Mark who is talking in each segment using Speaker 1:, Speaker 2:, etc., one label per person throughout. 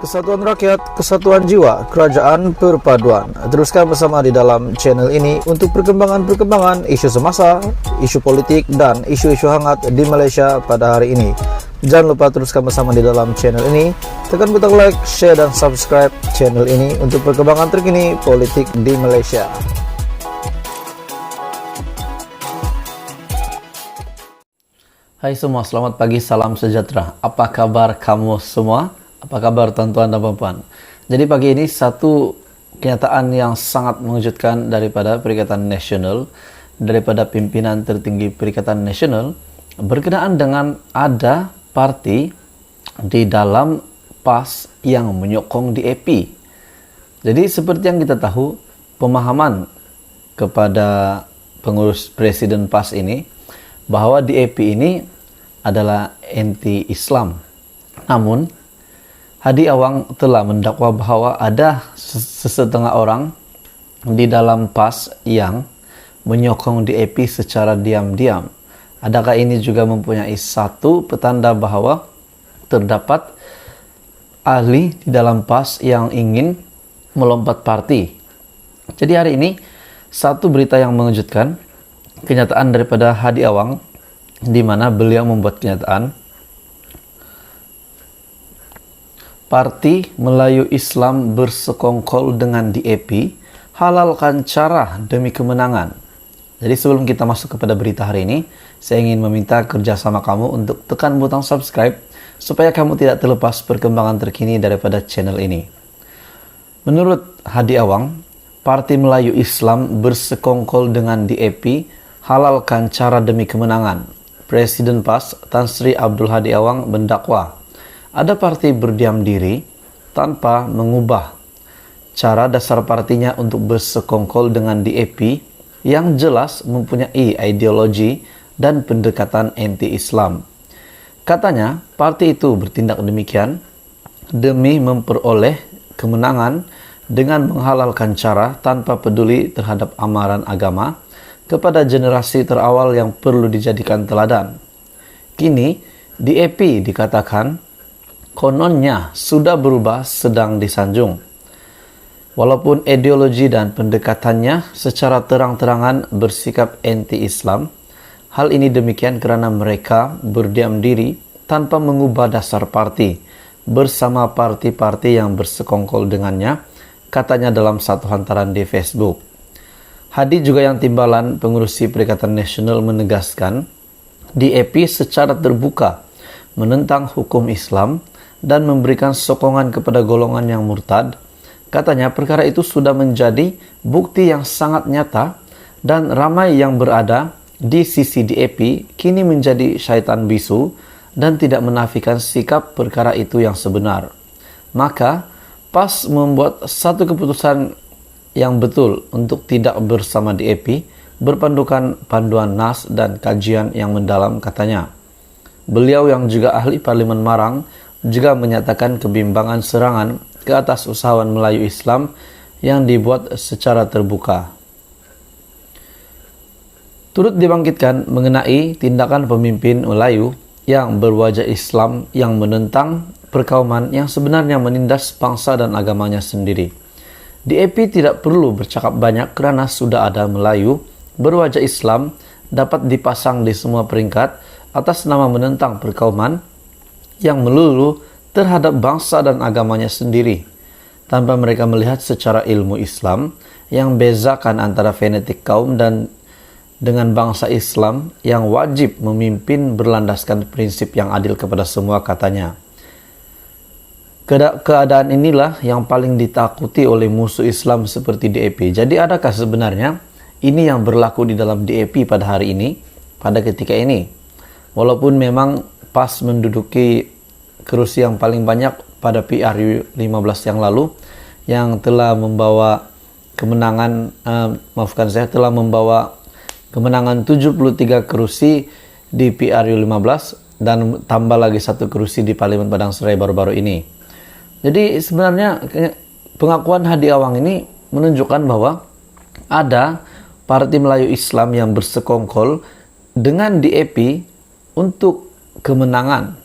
Speaker 1: Kesatuan rakyat, kesatuan jiwa, kerajaan perpaduan. Teruskan bersama di dalam channel ini untuk perkembangan-perkembangan isu semasa, isu politik, dan isu-isu hangat di Malaysia pada hari ini. Jangan lupa teruskan bersama di dalam channel ini. Tekan butang like, share, dan subscribe channel ini untuk perkembangan terkini politik di Malaysia.
Speaker 2: Hai semua, selamat pagi, salam sejahtera. Apa kabar kamu semua? Apa kabar tuan-tuan dan puan-puan? Jadi pagi ini satu kenyataan yang sangat mengejutkan daripada Perikatan Nasional, daripada pimpinan tertinggi Perikatan Nasional, berkenaan dengan ada parti di dalam PAS yang menyokong DAP. Jadi seperti yang kita tahu, pemahaman kepada pengurus presiden PAS ini bahwa DAP ini adalah anti-Islam. Namun, Hadi Awang telah mendakwa bahwa ada sesetengah orang di dalam PAS yang menyokong DAP secara diam-diam. Adakah ini juga mempunyai satu petanda bahwa terdapat ahli di dalam PAS yang ingin melompat parti? Jadi hari ini, satu berita yang mengejutkan, kenyataan daripada Hadi Awang, di mana beliau membuat kenyataan Parti Melayu Islam bersekongkol dengan DAP, halalkan cara demi kemenangan. Jadi sebelum kita masuk kepada berita hari ini, saya ingin meminta kerjasama kamu untuk tekan butang subscribe supaya kamu tidak terlepas perkembangan terkini daripada channel ini. Menurut Hadi Awang, Parti Melayu Islam bersekongkol dengan DAP, halalkan cara demi kemenangan. Presiden PAS Tan Sri Abdul Hadi Awang mendakwa ada parti berdiam diri tanpa mengubah cara dasar partinya untuk bersekongkol dengan DAP yang jelas mempunyai ideologi dan pendekatan anti-Islam. Katanya, parti itu bertindak demikian demi memperoleh kemenangan dengan menghalalkan cara tanpa peduli terhadap amaran agama kepada generasi terawal yang perlu dijadikan teladan. Kini, DAP dikatakan kononnya sudah berubah sedang disanjung. Walaupun ideologi dan pendekatannya secara terang-terangan bersikap anti-Islam, hal ini demikian kerana mereka berdiam diri tanpa mengubah dasar parti bersama parti-parti yang bersekongkol dengannya, katanya dalam satu hantaran di Facebook. Hadi juga yang timbalan pengurusi Perikatan Nasional menegaskan, DAP secara terbuka menentang hukum Islam dan memberikan sokongan kepada golongan yang murtad. Katanya perkara itu sudah menjadi bukti yang sangat nyata dan ramai yang berada di sisi DAP kini menjadi syaitan bisu dan tidak menafikan sikap perkara itu yang sebenar. Maka PAS membuat satu keputusan yang betul untuk tidak bersama DAP berpandukan panduan nas dan kajian yang mendalam, katanya. Beliau yang juga ahli Parlimen Marang juga menyatakan kebimbangan serangan ke atas usahawan Melayu Islam yang dibuat secara terbuka. Turut dibangkitkan mengenai tindakan pemimpin Melayu yang berwajah Islam yang menentang perkauman yang sebenarnya menindas bangsa dan agamanya sendiri. DAP tidak perlu bercakap banyak kerana sudah ada Melayu berwajah Islam dapat dipasang di semua peringkat atas nama menentang perkauman yang melulu terhadap bangsa dan agamanya sendiri, tanpa mereka melihat secara ilmu Islam yang bezakan antara genetik kaum dan dengan bangsa Islam yang wajib memimpin berlandaskan prinsip yang adil kepada semua, katanya. Keadaan inilah yang paling ditakuti oleh musuh Islam seperti DAP. Jadi adakah sebenarnya ini yang berlaku di dalam DAP pada hari ini, pada ketika ini? Walaupun memang PAS menduduki kerusi yang paling banyak pada PRU 15 yang lalu, yang telah membawa kemenangan, telah membawa kemenangan 73 kerusi di PRU 15 dan tambah lagi satu kerusi di Parlimen Padang Serai baru-baru ini. Jadi sebenarnya pengakuan Hadi Awang ini menunjukkan bahwa ada Parti Melayu Islam yang bersekongkol dengan DAP untuk kemenangan.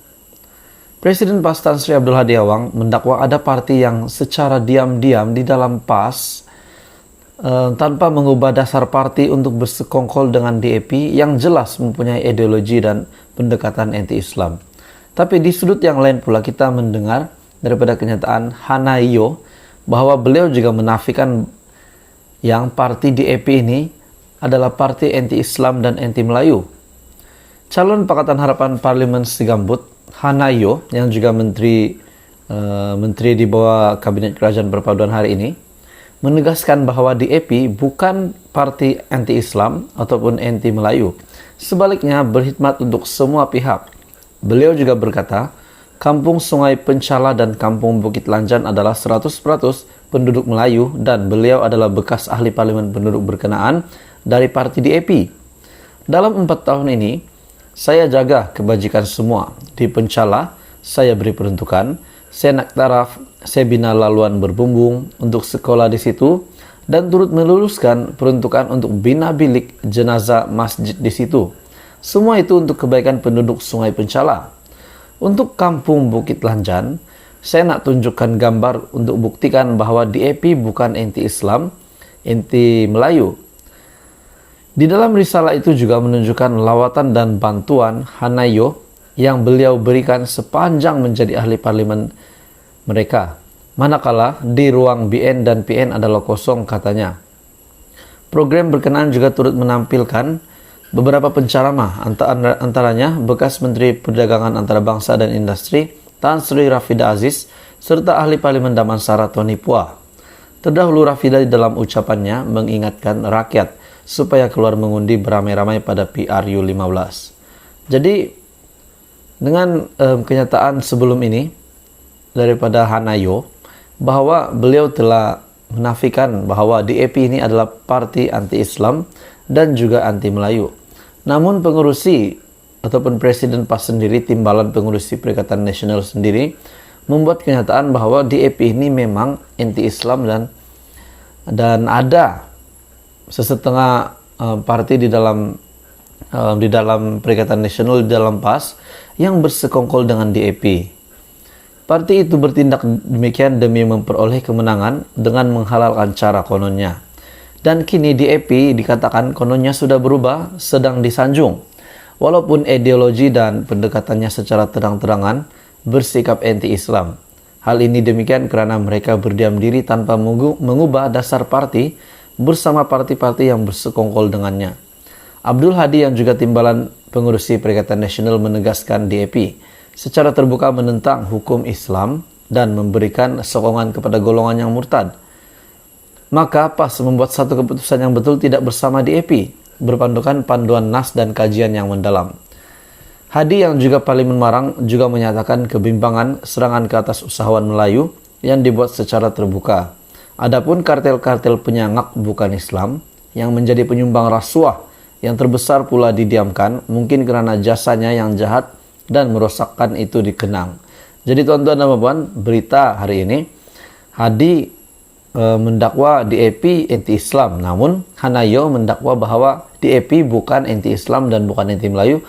Speaker 2: Presiden PAS Tan Sri Abdul Hadi Awang mendakwa ada parti yang secara diam-diam di dalam PAS tanpa mengubah dasar parti untuk bersekongkol dengan DAP yang jelas mempunyai ideologi dan pendekatan anti-Islam. Tapi di sudut yang lain pula kita mendengar daripada kenyataan Hanayo bahwa beliau juga menafikan yang parti DAP ini adalah parti anti-Islam dan anti-Melayu. Calon Pakatan Harapan Parlemen Sigambut, Hanayo, yang juga menteri di bawah Kabinet Kerajaan Perpaduan hari ini, menegaskan bahwa DAP bukan parti anti-Islam ataupun anti-Melayu. Sebaliknya berkhidmat untuk semua pihak. Beliau juga berkata, Kampung Sungai Pencala dan Kampung Bukit Lanjan adalah 100% penduduk Melayu dan beliau adalah bekas ahli parlimen penduduk berkenaan dari parti DAP. Dalam 4 tahun ini, saya jaga kebajikan semua. Di Pencala, saya beri peruntukan. Saya nak taraf, saya bina laluan berbumbung untuk sekolah di situ dan turut meluluskan peruntukan untuk bina bilik jenazah masjid di situ. Semua itu untuk kebaikan penduduk Sungai Pencala. Untuk Kampung Bukit Lanjan, saya nak tunjukkan gambar untuk buktikan bahwa DAP bukan anti-Islam, anti-Melayu. Di dalam risalah itu juga menunjukkan lawatan dan bantuan Hanayo yang beliau berikan sepanjang menjadi ahli parlimen mereka. Manakala di ruang BN dan PN adalah kosong, katanya. Program berkenaan juga turut menampilkan beberapa penceramah, antaranya bekas Menteri Perdagangan Antarabangsa dan Industri Tan Sri Rafida Aziz serta ahli parlimen Damansara Tony Pua. Terdahulu Rafida di dalam ucapannya mengingatkan rakyat supaya keluar mengundi beramai-ramai pada PRU 15. Jadi dengan kenyataan sebelum ini daripada Hanayo bahwa beliau telah menafikan bahwa DAP ini adalah parti anti-Islam dan juga anti-Melayu. Namun pengurusi ataupun Presiden PAS sendiri, timbalan pengurusi Perikatan Nasional sendiri, membuat kenyataan bahwa DAP ini memang anti-Islam dan ada sesetengah parti di dalam Perikatan Nasional, di dalam PAS yang bersekongkol dengan DAP. Parti itu bertindak demikian demi memperoleh kemenangan dengan menghalalkan cara kononnya. Dan kini DAP dikatakan kononnya sudah berubah, sedang disanjung. Walaupun ideologi dan pendekatannya secara terang-terangan bersikap anti-Islam. Hal ini demikian karena mereka berdiam diri tanpa mengubah dasar parti bersama parti-parti yang bersekongkol dengannya. Abdul Hadi yang juga timbalan pengurusi Perikatan Nasional menegaskan DAP secara terbuka menentang hukum Islam dan memberikan sokongan kepada golongan yang murtad. Maka PAS membuat satu keputusan yang betul tidak bersama DAP, berpandukan panduan nas dan kajian yang mendalam. Hadi yang juga Parlimen Marang juga menyatakan kebimbangan serangan ke atas usahawan Melayu yang dibuat secara terbuka. Adapun kartel-kartel penyangak bukan Islam yang menjadi penyumbang rasuah yang terbesar pula didiamkan, mungkin karena jasanya yang jahat dan merosakkan itu dikenang. Jadi tuan-tuan dan puan, berita hari ini, Hadi mendakwa DAP anti-Islam, namun Hanayo mendakwa bahwa DAP bukan anti-Islam dan bukan anti-Melayu,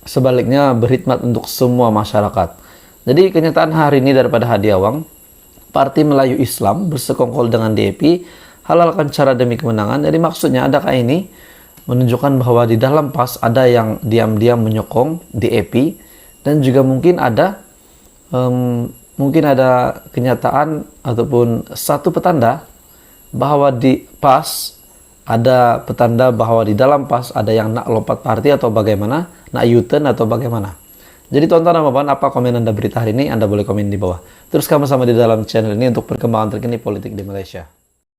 Speaker 2: sebaliknya berkhidmat untuk semua masyarakat. Jadi kenyataan hari ini daripada Hadi Awang, Parti Melayu Islam bersekongkol dengan DAP, halalkan cara demi kemenangan. Jadi maksudnya adakah ini menunjukkan bahwa di dalam PAS ada yang diam-diam menyokong DAP dan juga mungkin ada kenyataan ataupun satu petanda bahwa di PAS ada petanda bahwa di dalam PAS ada yang nak lompat parti atau bagaimana, nak U-turn atau bagaimana. Jadi tuan-tuan dan puan, apa komen Anda berita hari ini? Anda boleh komen di bawah. Terus bersama di dalam channel ini untuk perkembangan terkini politik di Malaysia.